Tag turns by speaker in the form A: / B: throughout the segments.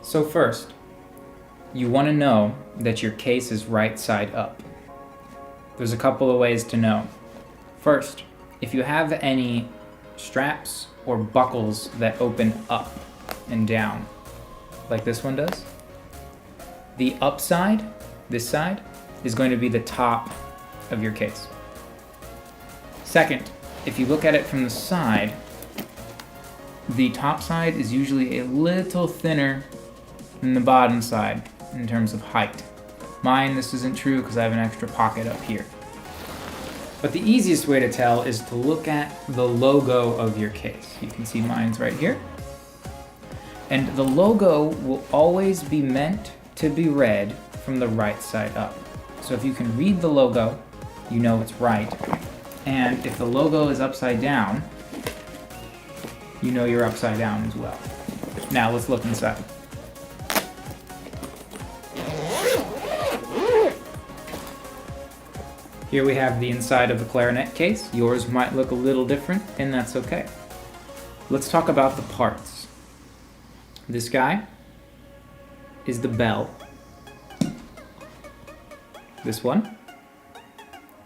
A: So first, you want to know that your case is right side up. There's a couple of ways to know. First, if you have any straps or buckles that open up and down, like this one does, the up side, this side, is going to be the top of your case. Second, if you look at it from the side, the top side is usually a little thinner than the bottom side in terms of height. Mine, this isn't true because I have an extra pocket up here. But the easiest way to tell is to look at the logo of your case. You can see mine's right here. And the logo will always be meant to be read from the right side up. So if you can read the logo, you know it's right. And if the logo is upside down, you know you're upside down as well. Now let's look inside. Here we have the inside of the Clarinet case. Yours might look a little different, and that's okay. Let's talk about the parts. This guy is the bell. This one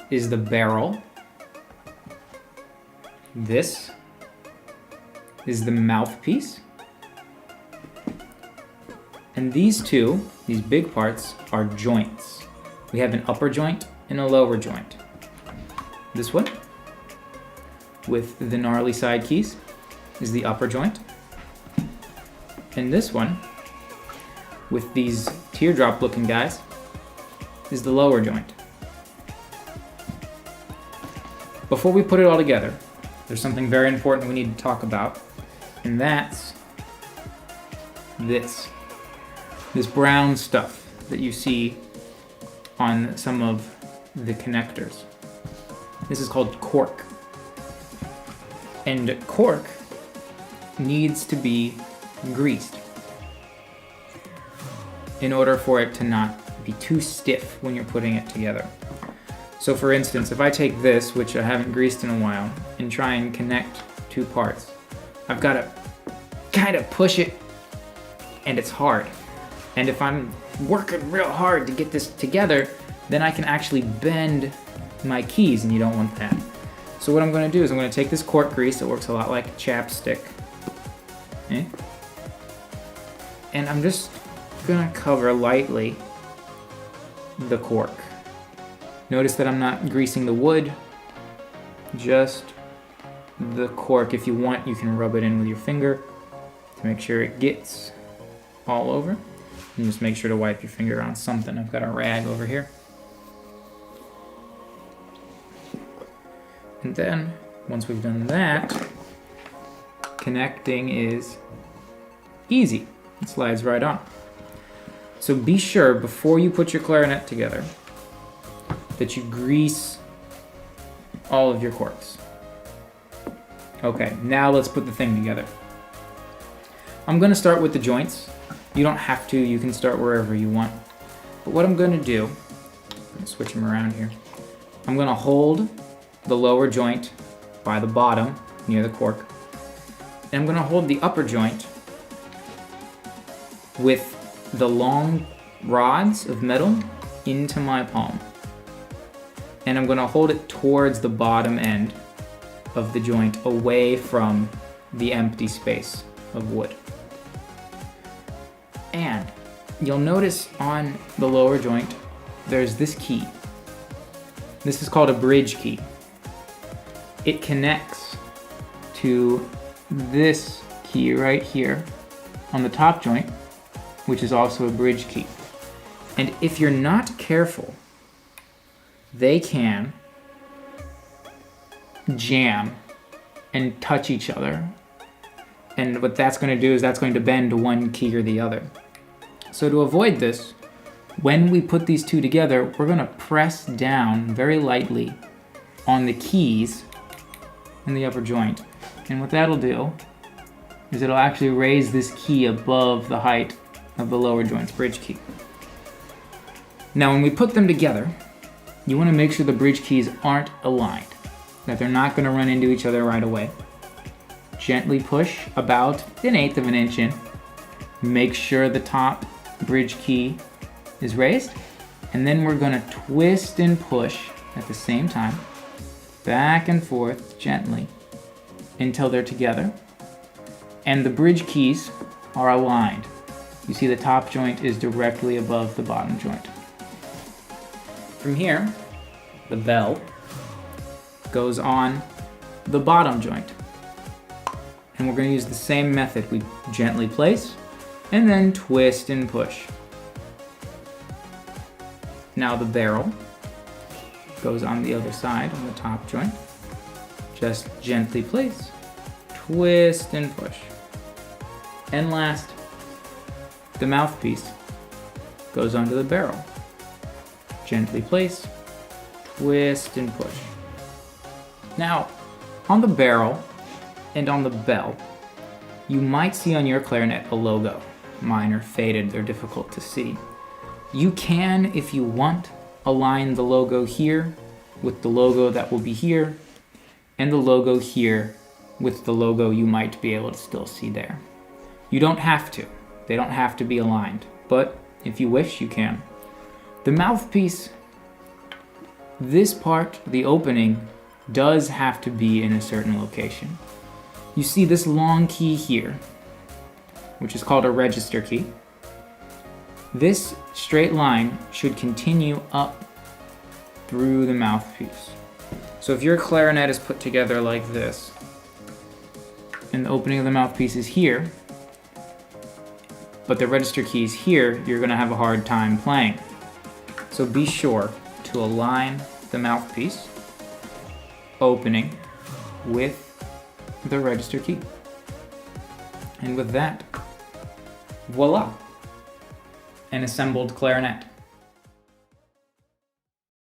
A: is the barrel. This is the mouthpiece. And these two, these big parts, are joints. We have an upper joint and a lower joint. This one, with the gnarly side keys, is the upper joint. And this one, with these teardrop looking guys, is the lower joint. Before we put it all together, there's something very important we need to talk about, and that's this brown stuff that you see on some of the connectors. This is called cork. And cork needs to be greased in order for it to not be too stiff when you're putting it together. So for instance, if I take this, which I haven't greased in a while, and try and connect two parts, I've got to kind of push it, and it's hard. And if I'm working real hard to get this together, then I can actually bend my keys, and you don't want that. So what I'm going to do is I'm going to take this cork grease, it works a lot like chapstick, okay? And I'm just going to cover lightly the cork. Notice that I'm not greasing the wood, just the cork. If you want, you can rub it in with your finger to make sure it gets all over. And just make sure to wipe your finger on something. I've got a rag over here. And then, once we've done that, connecting is easy. It slides right on. So be sure, before you put your clarinet together, that you grease all of your corks. Okay, now let's put the thing together. I'm gonna start with the joints. You don't have to, you can start wherever you want. But what I'm gonna do, I'm gonna switch them around here. I'm gonna hold the lower joint by the bottom, near the cork. And I'm gonna hold the upper joint with the long rods of metal into my palm. And I'm gonna hold it towards the bottom end of the joint, away from the empty space of wood. And you'll notice on the lower joint, there's this key. This is called a bridge key. It connects to this key right here on the top joint, which is also a bridge key. And if you're not careful, they can jam and touch each other. And what that's going to do is that's going to bend one key or the other. So to avoid this, when we put these two together, we're going to press down very lightly on the keys in the upper joint. And what that'll do is it'll actually raise this key above the height of the lower joint's bridge key. Now when we put them together, you want to make sure the bridge keys aren't aligned, that they're not going to run into each other right away. Gently push about 1/8 of an inch in, Make sure the top bridge key is raised, and then we're gonna twist and push at the same time, back and forth gently until they're together, and the bridge keys are aligned. You see the top joint is directly above the bottom joint. From here, the bell goes on the bottom joint. And we're going to use the same method. We gently place and then twist and push. Now the barrel goes on the other side on the top joint. Just gently place, twist and push. And last, the mouthpiece goes onto the barrel. Gently place, twist and push. Now, on the barrel and on the bell, you might see on your clarinet a logo. Mine are faded, they're difficult to see. You can, if you want, align the logo here with the logo that will be here, and the logo here with the logo you might be able to still see there. You don't have to. They don't have to be aligned, but if you wish, you can. The mouthpiece, this part, the opening, does have to be in a certain location. You see this long key here, which is called a register key. This straight line should continue up through the mouthpiece. So if your clarinet is put together like this, and the opening of the mouthpiece is here, but the register key is here, you're gonna have a hard time playing. So be sure to align the mouthpiece opening with the register key. And with that, voila, an assembled clarinet.